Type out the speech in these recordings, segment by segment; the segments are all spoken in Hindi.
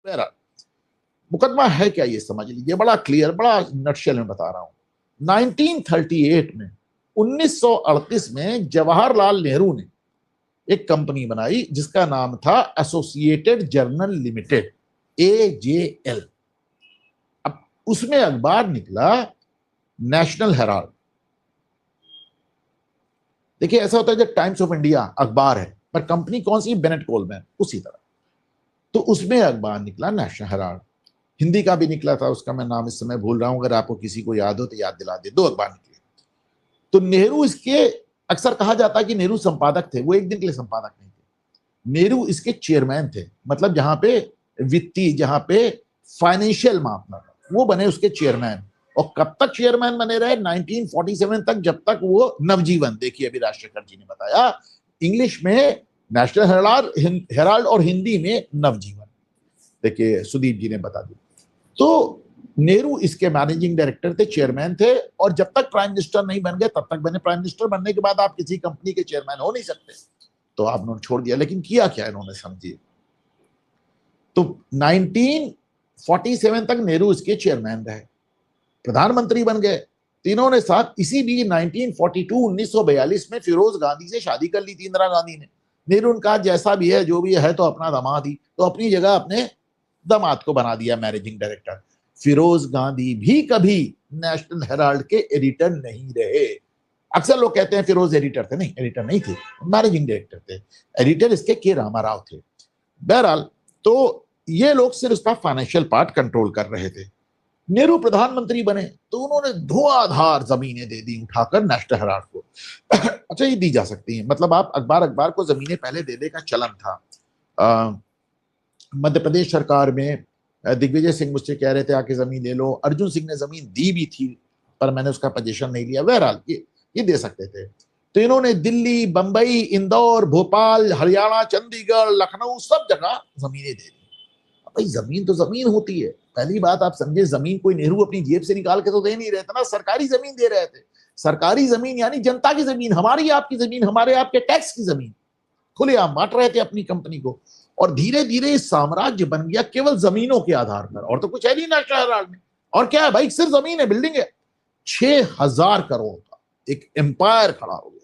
बहरहाल मुकदमा है क्या ये समझ लीजिए, बड़ा क्लियर, बड़ा नटशेल में बता रहा हूं। 1938 में 1938 में जवाहरलाल नेहरू ने एक कंपनी बनाई जिसका नाम था एसोसिएटेड जर्नल लिमिटेड, AJL। अब उसमें अखबार निकला नेशनल हेराल्ड। देखिए ऐसा होता है जब टाइम्स ऑफ इंडिया अखबार है पर कंपनी कौन सी, बेनेट कोलमैन, उसी तरह। तो उसमें अखबार निकला नेशनल हेराल्ड। हिंदी का भी निकला था, उसका मैं नाम इस समय भूल रहा हूं, अगर आपको किसी को याद हो तो याद दिला दे। 2 अखबार निकले। तो नेहरू इसके, अक्सर कहा जाता है कि नेहरू संपादक थे, वो एक दिन के लिए संपादक नहीं थे, नेहरू इसके चेयरमैन थे। मतलब जहां पे वित्तीय, जहां पे फाइनेंशियल मामला था, वो बने उसके चेयरमैन। और कब तक चेयरमैन बने रहे? 1947 तक, जब तक वो नवजीवन, देखिए अभी राजशेखर जी ने बताया, इंग्लिश में नेशनल हेराल्ड और हिंदी में नवजीवन, देखिए सुदीप जी ने बता दिया। तो नेहरू इसके मैनेजिंग डायरेक्टर थे, चेयरमैन थे, और जब तक प्राइम मिनिस्टर नहीं बन गए तब तक बने। प्राइम मिनिस्टर बनने के बाद आप किसी कंपनी के चेयरमैन हो नहीं सकते, तो आपने छोड़ दिया। लेकिन किया क्या इन्होंने, समझिए। तो 1947 तक नेहरू इसके चेयरमैन रहे, प्रधानमंत्री बन गए। तीनों ने साथ इसी बीच 1942 में फिरोज गांधी से शादी कर ली थी इंदिरा गांधी ने। नेहरू ने कहा जैसा भी है, जो भी है, तो अपना दामाद ही, तो अपनी जगह अपने दामाद को बना दिया मैनेजिंग डायरेक्टर। फिरोज गांधी भी कभी नेशनल हेराल्ड के एडिटर नहीं रहे। अक्सर लोग कहते हैं फिरोज एडिटर थे, नहीं, एडिटर नहीं थे, मैनेजिंग डायरेक्टर थे। एडिटर इसके के रामाराव थे। बहरहाल, तो ये लोग सिर्फ उसका फाइनेंशियल पार्ट कंट्रोल कर रहे थे। नेहरू प्रधानमंत्री बने तो उन्होंने धुआंधार जमीनें दे दी उठाकर नेशनल हेराल्ड को। अच्छा, ये दी जा सकती है, मतलब आप अखबार को जमीनें पहले देने का चलन था। मध्य प्रदेश सरकार में दिग्विजय सिंह मुझसे कह रहे थे आके जमीन ले लो, अर्जुन सिंह ने जमीन दी भी थी पर मैंने उसका पोजीशन नहीं लिया। बहरहाल ये दे सकते थे। तो इन्होंने दिल्ली, बंबई, इंदौर, भोपाल, हरियाणा, चंडीगढ़, लखनऊ, सब जगह जमीनें दे दी। भाई जमीन तो जमीन होती है। पहली बात आप समझे, जमीन कोई नेहरू अपनी जेब से निकाल के तो दे नहीं रहे थे ना, सरकारी जमीन दे रहे थे। सरकारी जमीन यानी जनता की जमीन, हमारी आपकी जमीन, हमारे आपके टैक्स की जमीन खुलेआम बांट रहे थे अपनी कंपनी को। और धीरे धीरे साम्राज्य बन गया केवल जमीनों के आधार पर, और तो कुछ है नहीं नेशनल हेराल्ड में। और क्या है भाई, सिर्फ जमीन है, बिल्डिंग है। 6000 करोड़ का एक एम्पायर खड़ा हो गया।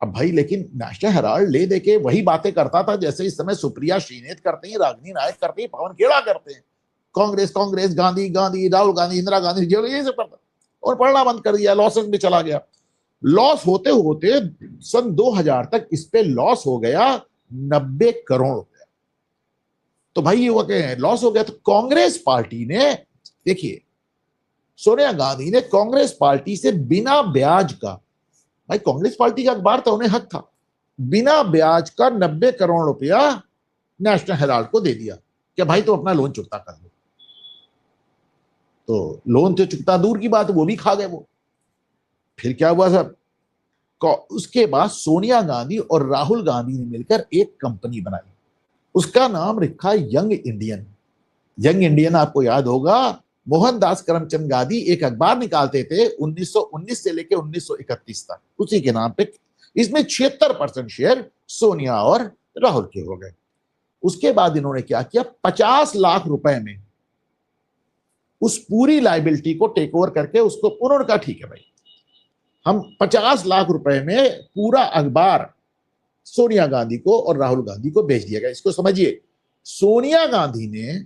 अब भाई लेकिन नेशनल हेराल्ड ले देके वही बातें करता था जैसे इस समय सुप्रिया श्रीनेत करते हैं, रागिनी नायक करते हैं, पवन खेड़ा करते हैं। कांग्रेस कांग्रेस, गांधी गांधी, राहुल गांधी, इंदिरा गांधी, ये सब करता, और पढ़ना बंद कर दिया, लॉसेस में चला गया। लॉस होते होते सन 2000 तक इस पे लॉस हो गया 90 करोड़ हो गया। तो भाई ये वो लॉस हो गया। तो कांग्रेस पार्टी ने, देखिए सोनिया गांधी ने कांग्रेस पार्टी से बिना ब्याज का, भाई कांग्रेस पार्टी का अखबार था, उन्हें हक था, बिना ब्याज का 90 करोड़ रुपया नेशनल हेराल्ड को दे दिया कि भाई तो अपना लोन चुकता कर लो। तो लोन तो चुकता दूर की बात, वो भी खा गए वो। फिर क्या हुआ सर, उसके बाद सोनिया गांधी और राहुल गांधी ने मिलकर एक कंपनी बनाई, उसका नाम रखा यंग इंडियन। यंग इंडियन आपको याद होगा, मोहनदास करमचंद गांधी एक अखबार निकालते थे 1919 से लेकर 1931 तक, उसी के नाम पे। इसमें 76% शेयर सोनिया और राहुल के हो गए। उसके बाद इन्होंने क्या किया, 50 लाख रुपए में उस पूरी लाइबिलिटी को टेक ओवर करके उसको, उन्होंने कहा ठीक है भाई, हम 50 लाख रुपए में पूरा अखबार सोनिया गांधी को और राहुल गांधी को बेच दिया गया। इसको समझिए, सोनिया गांधी ने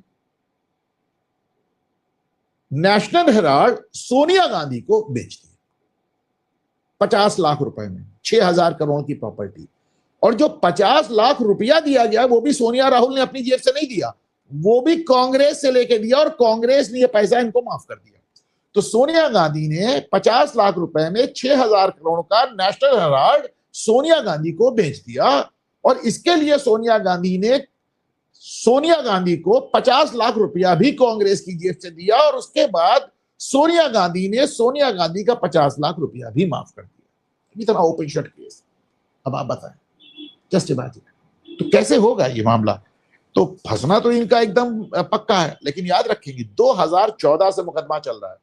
नेशनल हेराल्ड सोनिया गांधी को बेच दिया 50 लाख रुपए में, 6000 करोड़ की प्रॉपर्टी। और जो 50 लाख रुपया दिया गया वो भी सोनिया राहुल ने अपनी जेब से नहीं दिया, वो भी कांग्रेस से लेके दिया, और कांग्रेस ने यह पैसा इनको माफ कर दिया। तो सोनिया गांधी ने 50 लाख रुपए में 6000 करोड़ का नेशनल हेराल्ड सोनिया गांधी को बेच दिया। और इसके लिए सोनिया गांधी को 50 लाख रुपया भी कांग्रेस की जेब से दिया, और उसके बाद सोनिया गांधी ने सोनिया गांधी का 50 लाख रुपया भी माफ कर दिया। इतना ओपन शट केस। अब आप बताएं, जस्ट इमेजिन, तो कैसे होगा ये मामला? तो फंसना तो इनका एकदम पक्का है। लेकिन याद रखेंगे 2014 से मुकदमा चल रहा है।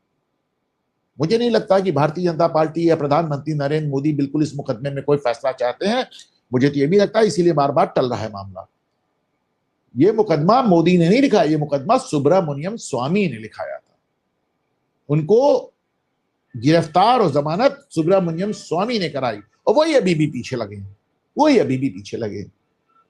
मुझे नहीं लगता कि भारतीय जनता पार्टी या प्रधानमंत्री नरेंद्र मोदी बिल्कुल इस मुकदमे में कोई फैसला चाहते हैं। मुझे तो ये भी लगता है इसीलिए बार बार टल रहा है मामला। ये मुकदमा मोदी ने नहीं लिखा, ये मुकदमा सुब्रमण्यम स्वामी ने लिखाया था। उनको गिरफ्तार और जमानत सुब्रमण्यम स्वामी ने कराई, और वही अभी भी पीछे लगे हैं, वही अभी भी पीछे लगे हैं।